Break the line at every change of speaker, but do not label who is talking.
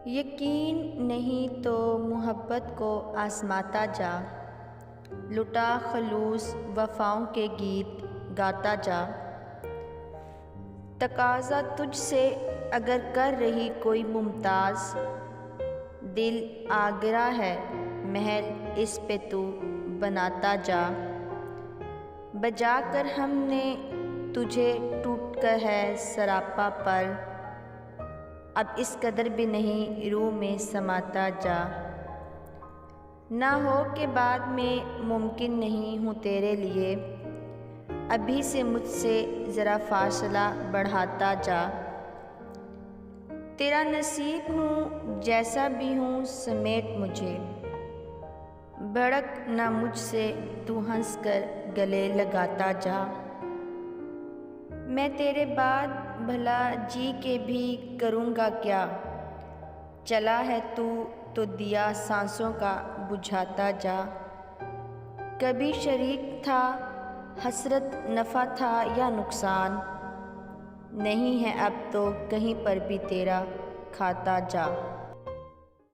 यकीन नहीं तो मोहब्बत को आज़माता जा, लुटा खलूस वफ़ाओं के गीत गाता जा। तकाज़ा तुझसे अगर कर रही कोई मुमताज़, दिल आगरा है महल इस पे तू बनाता जा। बजा कर हमने तुझे टूट कर है सरापा पर, अब इस कदर भी नहीं रूह में समाता जा। ना हो के बाद में मुमकिन नहीं हूँ तेरे लिए, अभी से मुझसे ज़रा फासला बढ़ाता जा। तेरा नसीब हूँ जैसा भी हूँ समेट मुझे, भड़क ना मुझसे तू हंस कर गले लगाता जा। मैं तेरे बाद भला जी के भी करूँगा क्या, चला है तू तो दिया सांसों का बुझाता जा। कभी शरीक था हसरत नफ़ा था या नुकसान, नहीं है अब तो कहीं पर भी तेरा खाता जा।